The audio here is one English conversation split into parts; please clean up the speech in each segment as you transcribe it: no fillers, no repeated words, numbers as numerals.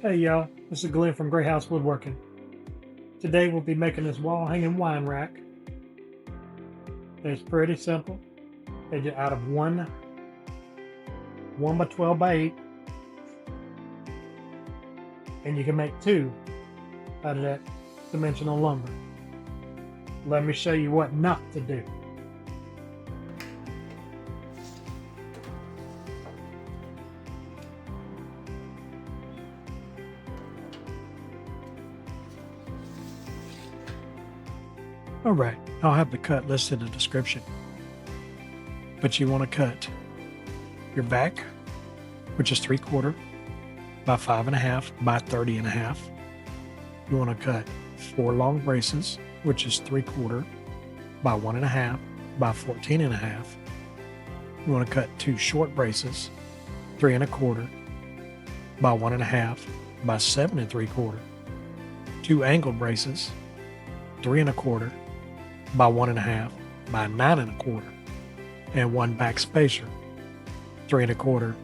Hey y'all, this is Glenn from Gray House Woodworking. Today we'll be making this wall hanging wine rack. It's pretty simple. It's out of one 1x12 by 8, and you can make two out of that dimensional lumber. Let me show you what not to do. Alright, I'll have the cut listed in the description. But you want to cut your back, which is 3/4 by 5.5 by 30.5. You want to cut 4 long braces, which is 3/4 by 1.5 by 14.5. You want to cut 2 short braces, 3.25 by 1.5 by 7.75. 2 angled braces, 3.25 by 1.5 by 9.25, and 1 back spacer, 3.25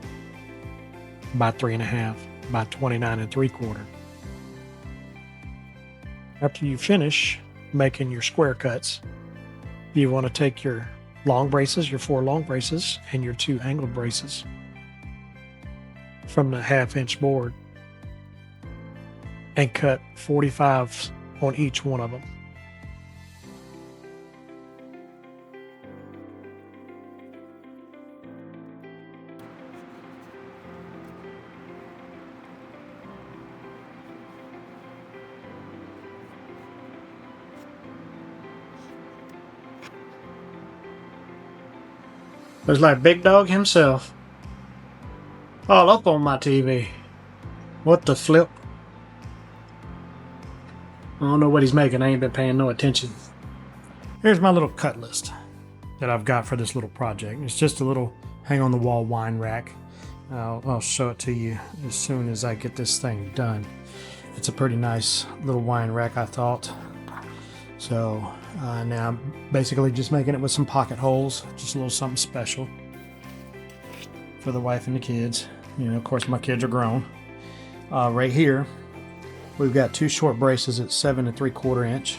by 3.5 by 29.75. After you finish making your square cuts, you want to take your long braces, your 4 long braces, and your 2 angled braces from the 1/2-inch board and cut 45s on each one of them. Looks like Big Dog himself. All up on my TV. What the flip? I don't know what he's making. I ain't been paying no attention. Here's my little cut list that I've got for this little project. It's just a little hang on the wall wine rack. I'll show it to you as soon as I get this thing done. It's a pretty nice little wine rack, I thought. So now I'm basically just making it with some pocket holes, just a little something special for the wife and the kids. You know, of course my kids are grown. Right here, we've got 2 short braces at 7.75 inch.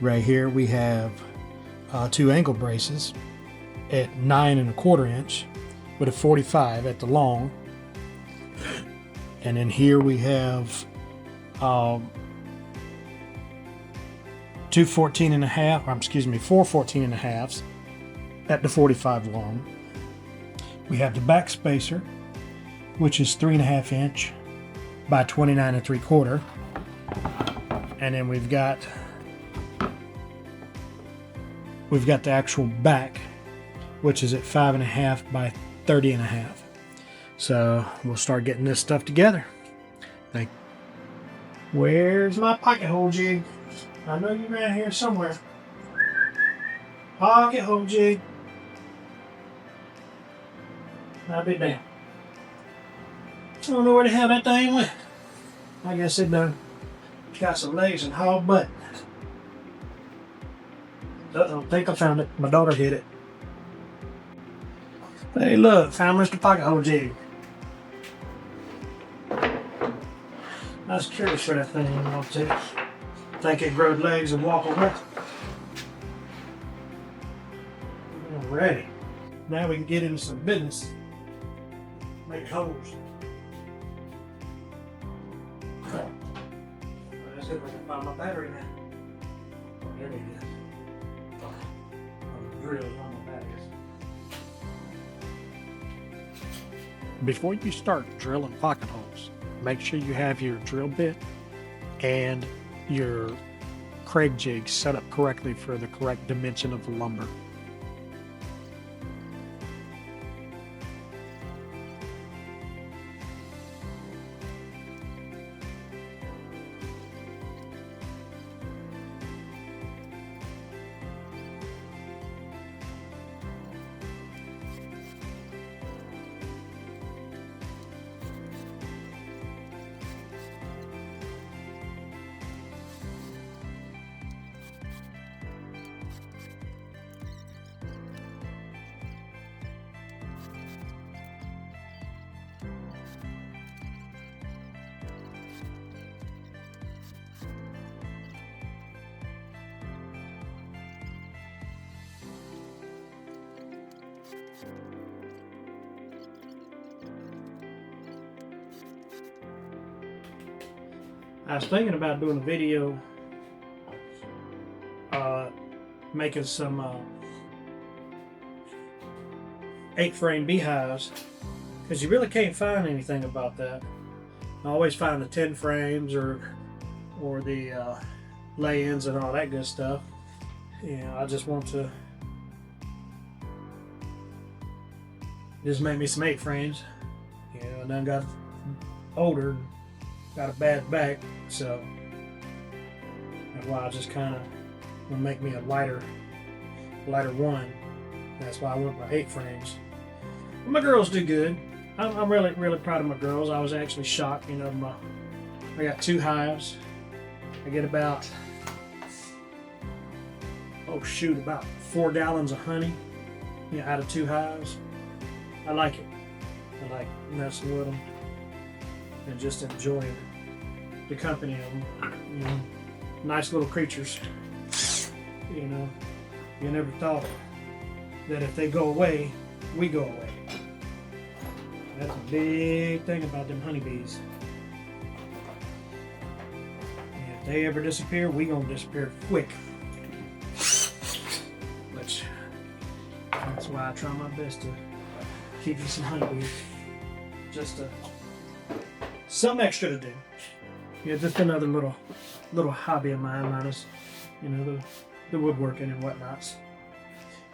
Right here we have 2 angle braces at 9.25 inch with a 45 at the long. And then here we have 4 14.5s at the 45 long. We have the back spacer, which is 3.5 inch by 29.75. And then we've got the actual back, which is at 5.5 by 30.5. So we'll start getting this stuff together. Where's my pocket hole jig? I know you're around here somewhere. Pocket hole jig. I'll be damned. I don't know where the hell that thing went. I guess it done got some legs and haul butt. Uh-oh, think I found it. My daughter hit it. Hey look, found Mr. Pocket Hole Jig. I was curious for that thing, you know, too. Think it growed legs and walk away. Alrighty. Now we can get into some business. Make holes. Let's see if I can find my battery now. Oh, there it is. Drill on my batteries. Before you start drilling pocket holes, make sure you have your drill bit and your Craig jig set up correctly for the correct dimension of the lumber. I was thinking about doing a video making some 8-frame beehives, because you really can't find anything about that. I always find the 10 frames or the lay-ins and all that good stuff. I just want to just make me some 8 frames. And then got older, got a bad back, so that's why I just kind of want to make me a lighter one. That's why I went with 8 frames. But my girls do good. I'm really proud of my girls. I was actually shocked. I got 2 hives. I get about about 4 gallons of honey out of 2 hives. I like it. I like messing with them and just enjoying the company of them. Nice little creatures. You never thought that if they go away, we go away. That's a big thing about them honeybees. And if they ever disappear, we gonna disappear quick. Which that's why I try my best to keep you some honeybees. Just something extra to do. Just another little hobby of mine, minus the woodworking and whatnots.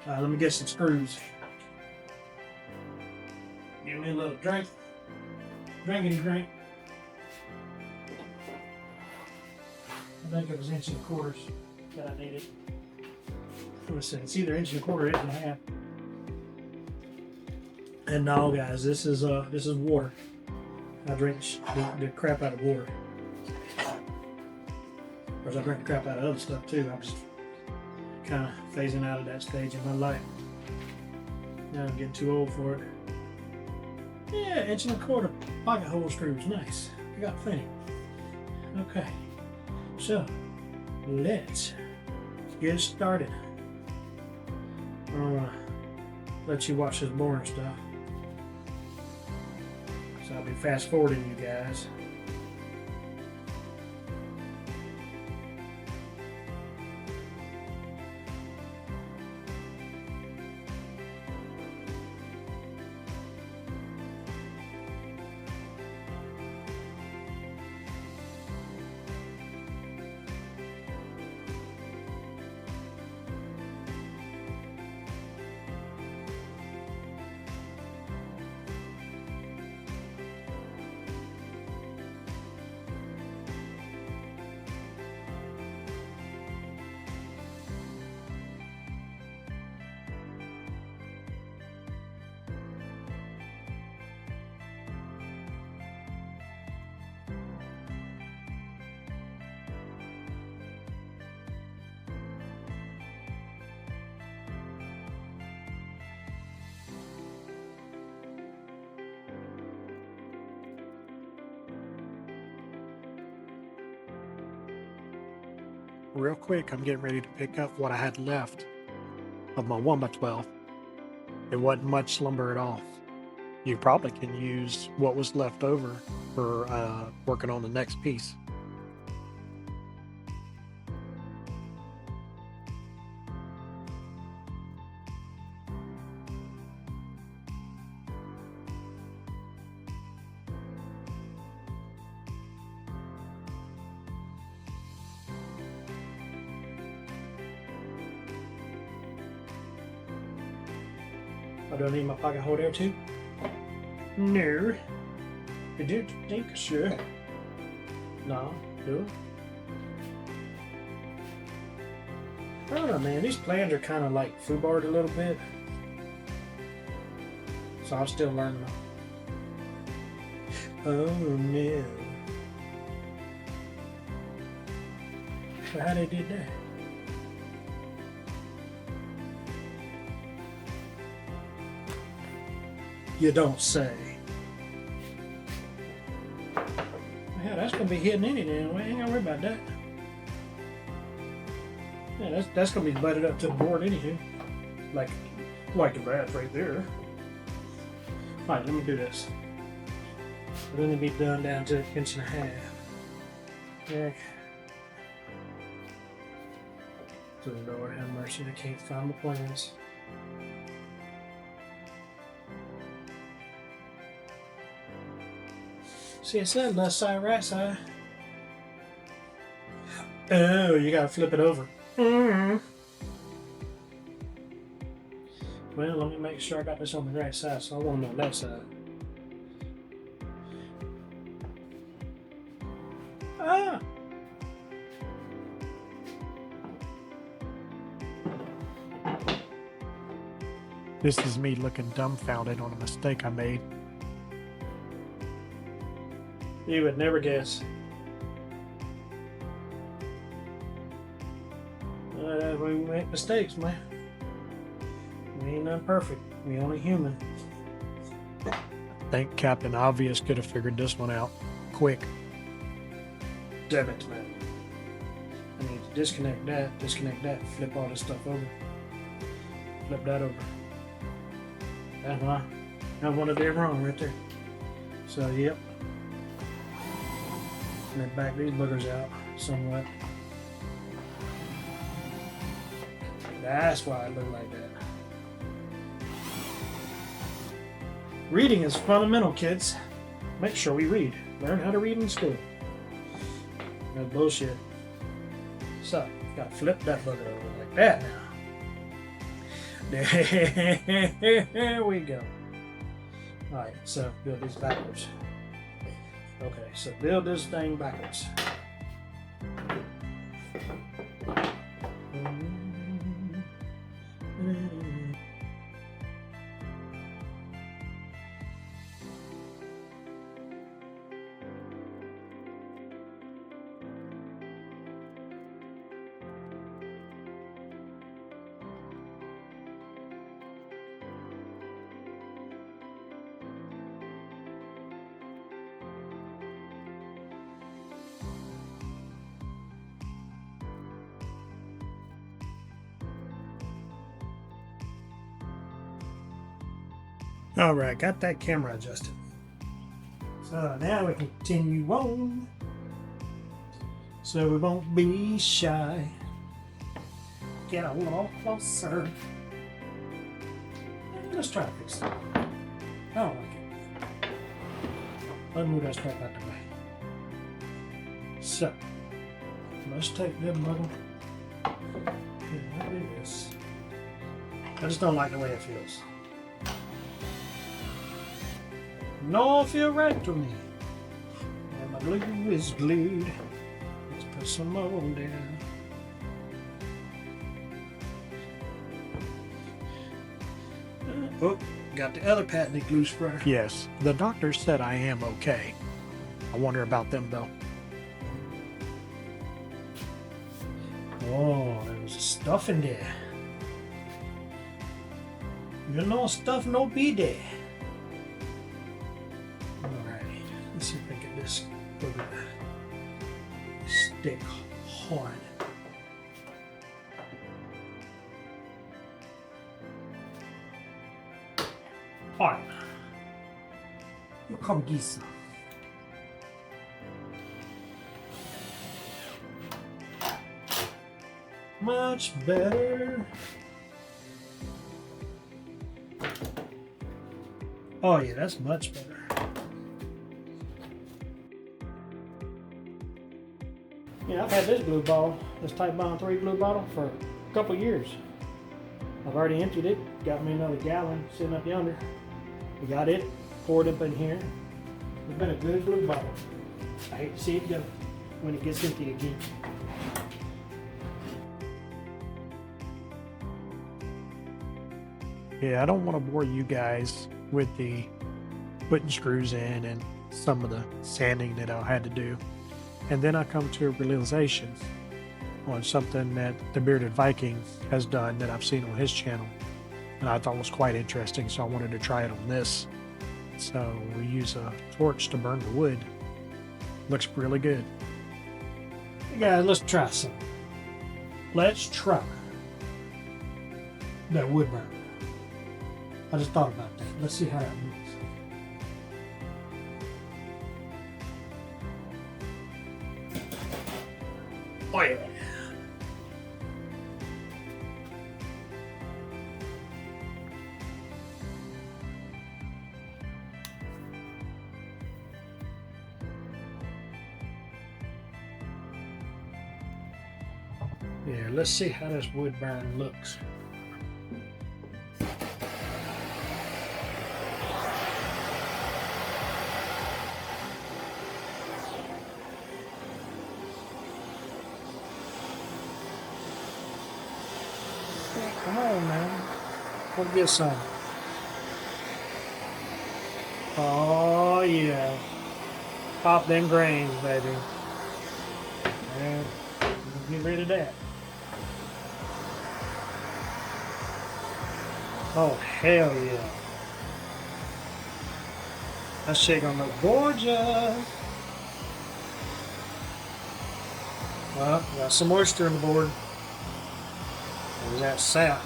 Let me get some screws. Give me a little drink. Drinkity drink. I think it was 1 1/4 inches that I needed. Listen, it's either 1 1/4 or 1 1/2. And no, guys, this is water. I drink the crap out of water. Of course, I drink the crap out of other stuff too. I'm just kind of phasing out of that stage in my life. Now I'm getting too old for it. Yeah, 1 1/4 pocket hole screws. Nice. I got plenty. Okay. So, let's get started. I'm gonna let you watch this boring stuff. So I'll be fast forwarding you guys. Real quick, I'm getting ready to pick up what I had left of my 1x12. It wasn't much lumber at all. You probably can use what was left over for working on the next piece. I don't need my pocket hole there too? No. I don't think so. No, do it. I don't know, man. These plans are kind of like foobarred a little bit. So I'm still learning them. Oh no. So how they did that? You don't say. Yeah, that's gonna be hitting any damn way. Ain't gonna worry about that. Yeah, that's gonna be butted up to the board anywho. Like Like the bath right there. Alright, let me do this. It'll only be done down to 1.5 inches. Yeah. So Lord have mercy, I can't find the plans. See, it said left side, right side. Oh, you gotta flip it over. Well, let me make sure I got this on the right side, so I want on the left side. Ah! This is me looking dumbfounded on a mistake I made. You would never guess. We make mistakes, man. We ain't none perfect. We only human. I think Captain Obvious could have figured this one out quick. Damn it, man. I need to disconnect that, flip all this stuff over. Flip that over. That's why. I one of them wrong right there. So, yep. And then back these boogers out somewhat. That's why I look like that. Reading is fundamental, kids. Make sure we read. Learn how to read in school. No bullshit. So, gotta flip that bugger over like that now. There we go. Alright, so build these backwards. Okay, so build this thing backwards. Alright, got that camera adjusted. So now we can continue on. So we won't be shy. Get a little closer. Let's try to fix it. I don't like it. Let's move that strap out the way. So, let's take that button. And do this. I just don't like the way it feels. No, feel right to me. And my glue is glued. Let's put some more down. Oh, got the other patented glue spreader. Yes, the doctor said I am okay. I wonder about them though. Oh, there was stuff in there. You know, stuff no be there. Let's see if I can get this stick hard. Alright. You come get some. Much better. Oh yeah, that's much better. Yeah, I've had this glue bottle, this Type Bond 3 glue bottle, for a couple years. I've already emptied it, got me another gallon sitting up yonder. We got it, poured up in here. It's been a good glue bottle. I hate to see it go when it gets empty again. Yeah, I don't want to bore you guys with the putting screws in and some of the sanding that I had to do. And then I come to a realization on something that the Bearded Viking has done that I've seen on his channel, and I thought was quite interesting, so I wanted to try it on this. So we use a torch to burn the wood. Looks really good. Hey guys, let's try something. Let's try that wood burner. I just thought about that. Let's see how that looks. Oh yeah. Yeah, let's see how this wood burn looks. Come on, man. Let's get some. Oh, yeah. Pop them grains, baby. And get rid of that. Oh, hell yeah. That shit gonna look gorgeous. Well, got some moisture on the board. There's that sap.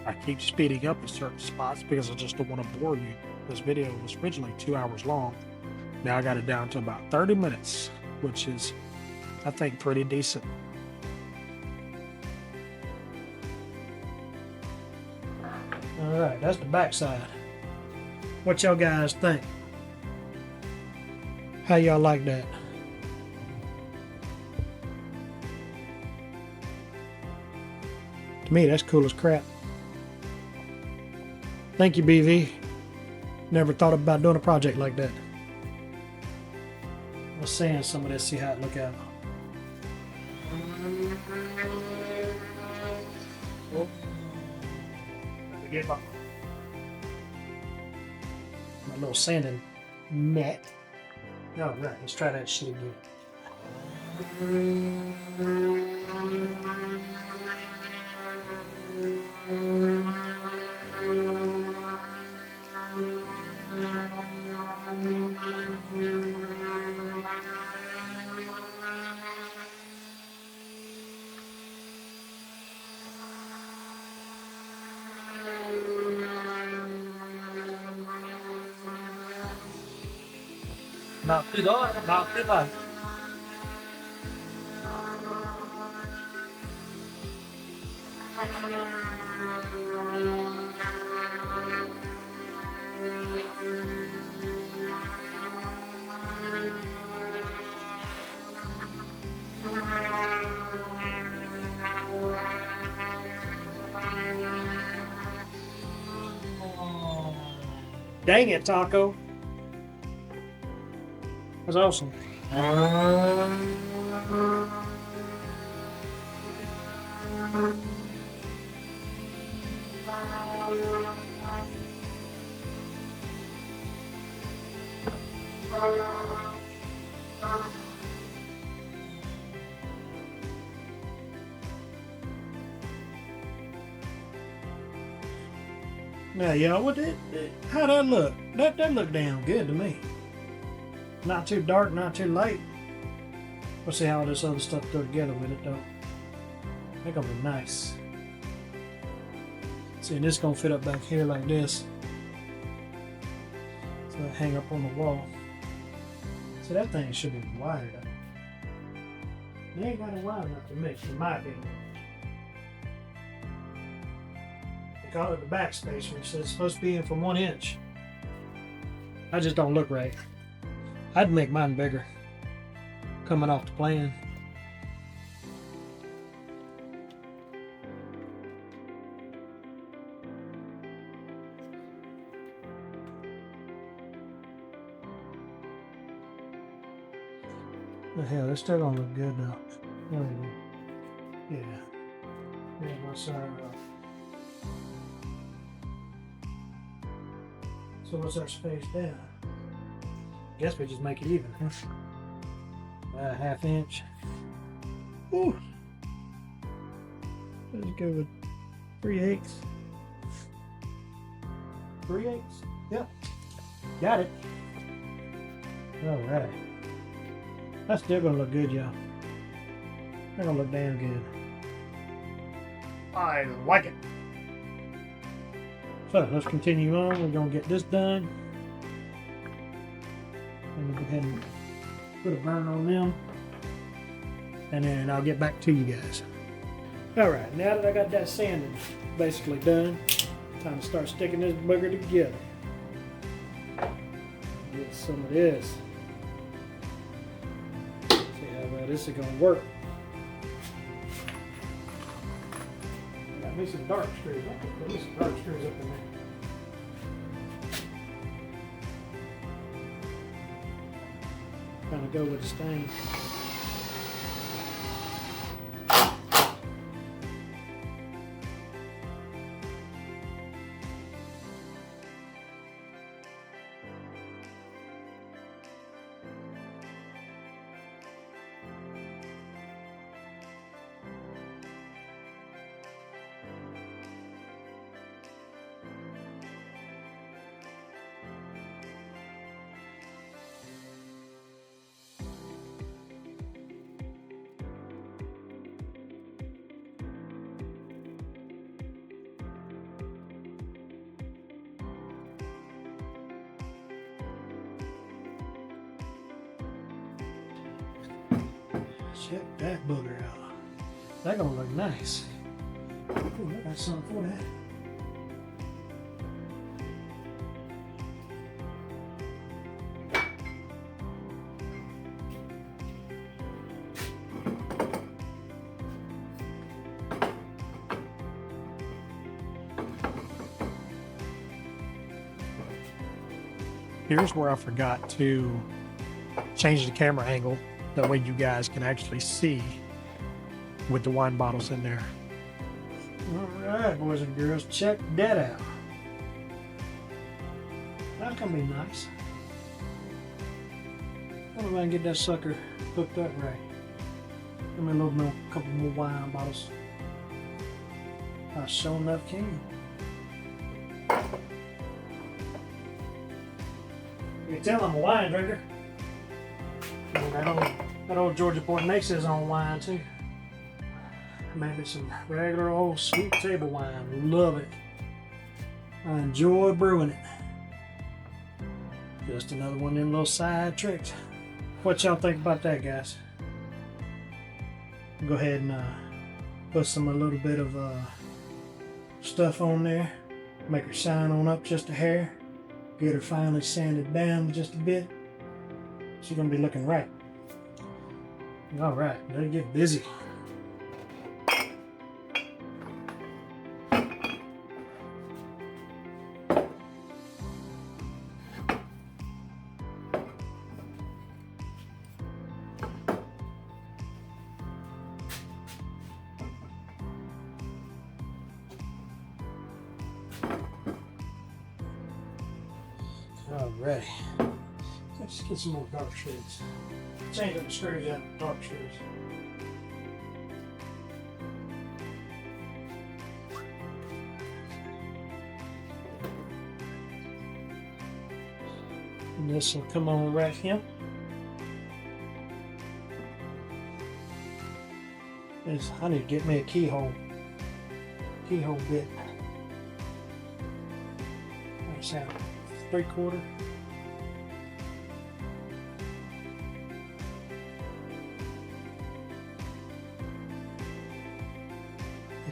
I keep speeding up at certain spots because I just don't want to bore you. This video was originally 2 hours long. Now I got it down to about 30 minutes, which is, I think, pretty decent. All right, that's the backside. What y'all guys think? How y'all like that? To me, that's cool as crap. Thank you, BV. Never thought about doing a project like that. Let's sand some of this, see how it look out. Oh. Get my little sanding net. All right, let's try that shit again. Not too dark, not too light. Dang it, Taco. That's awesome. Now, y'all, how that look? That look damn good to me. Not too dark, not too light. We'll see how this other stuff go together with it, though. They're gonna be nice. See, and this gonna fit up back here like this. So it hang up on the wall. See, that thing should be wired up. They ain't got it wide enough to mix, in my opinion. They call it the backspacer. It says it's supposed to be in from 1 inch. That just don't look right. I'd make mine bigger. Coming off the plan. The hell, it's still gonna look good though. There we go. Yeah. Yeah, what's our so what's our space there? Guess we just make it even, huh? About a 1/2 inch. Ooh. Let's go with 3/8. 3/8? Yep. Got it. All right. That's still gonna look good, y'all. They're gonna look damn good. I like it. So let's continue on. We're gonna get this done. I'm gonna go ahead and put a burn on them, and then I'll get back to you guys. All right, now that I got that sanding basically done, time to start sticking this booger together. Get some of this. See how well this is gonna work. Got me some dark screws. I'll put some dark screws up in there. Kind of go with the stain. Check that booger out. That gonna look nice. Ooh, I got something for that. Here's where I forgot to change the camera angle. That way you guys can actually see with the wine bottles in there. All right, boys and girls, check that out. That's gonna be nice. I wonder if I can get that sucker hooked up right. Give me a little more, couple more wine bottles. I sure enough can. You can tell I'm a wine drinker. And that old Georgia boy makes his own wine too. Maybe some regular old sweet table wine. Love it. I enjoy brewing it. Just another one of them little side tricks. What y'all think about that, guys? Go ahead and put a little bit of stuff on there. Make her shine on up just a hair. Get her finally sanded down just a bit. She's gonna be looking right. All right, let's get busy. All right. Let's get some more dark screws. Change up the screws out, dark screws. And this will come on right here. I need to get me a keyhole bit. That's out 3/4.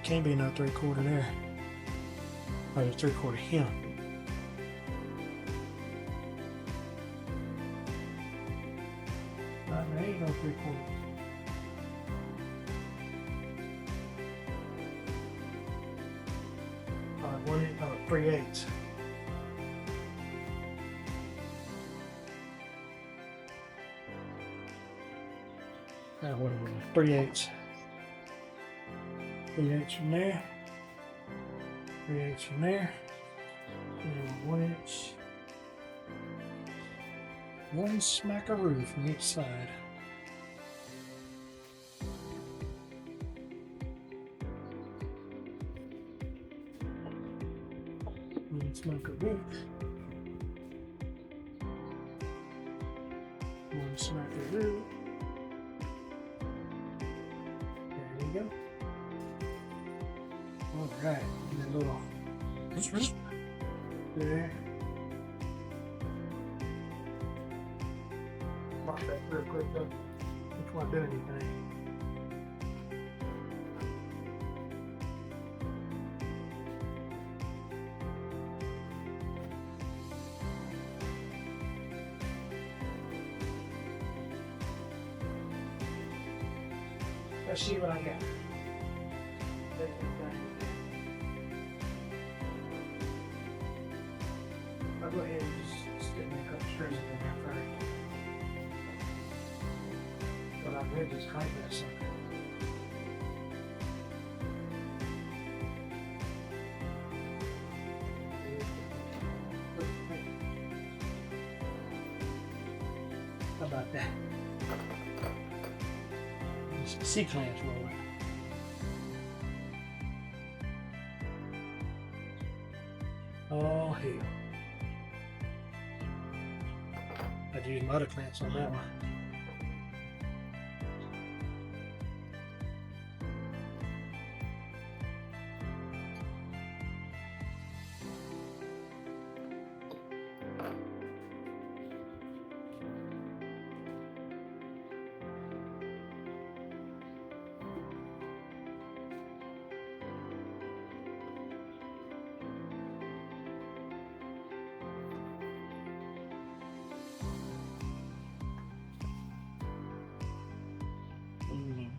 Can't be no 3/4 there. Or there's 3/4 here. There ain't no 3/4. Alright, 3/8. Now what are we? 3/8. 3/8 from there, 3/8 from there, and 1 inch, one smackaroo from each side. One smackaroo, one smackaroo. go. All right, and a little there. Mark that real quick though. Which one did anything? Let's see what I got. I'll go ahead and just stick me a couple screws in there first. But I'm going to just crank that sucker. How about that? C-clamps rolling. Oh hell. I'd use my other clamps on that one.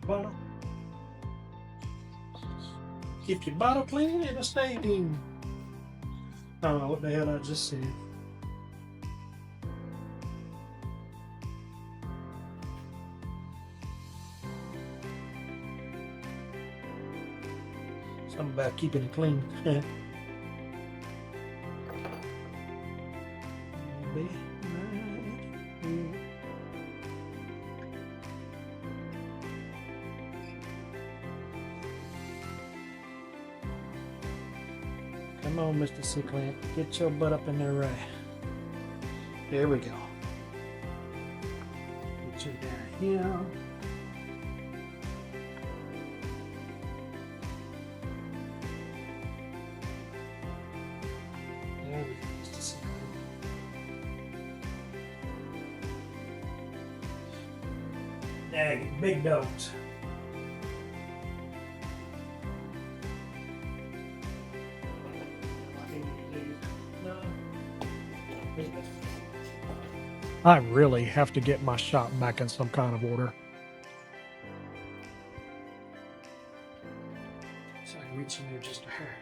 Bottle. Keep your bottle clean and stay clean. I don't know what the hell I just said. Something about keeping it clean. Come on, Mr. C-clamp. Get your butt up in there right. There we go. Get you down here. There we go, Mr. C-clamp. Dang, big dogs. I really have to get my shop back in some kind of order. So I can reach in there just a hair.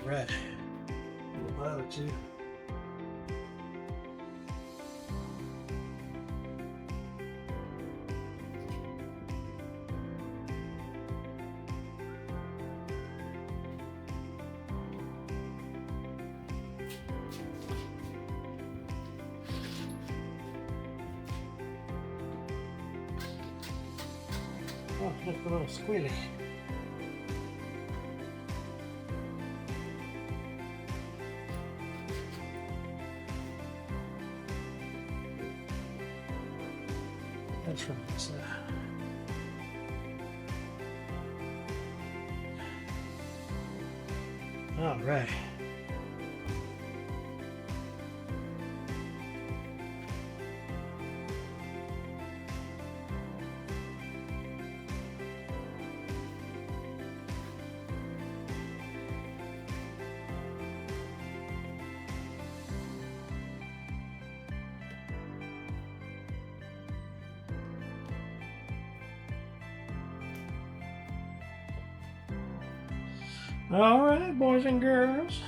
Right. A little violet too. Oh, just a little squealy. That's from this all right. All right, boys and girls.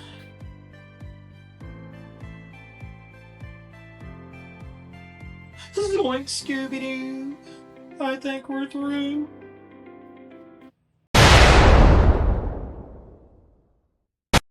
Zoink, Scooby-Doo. I think we're through.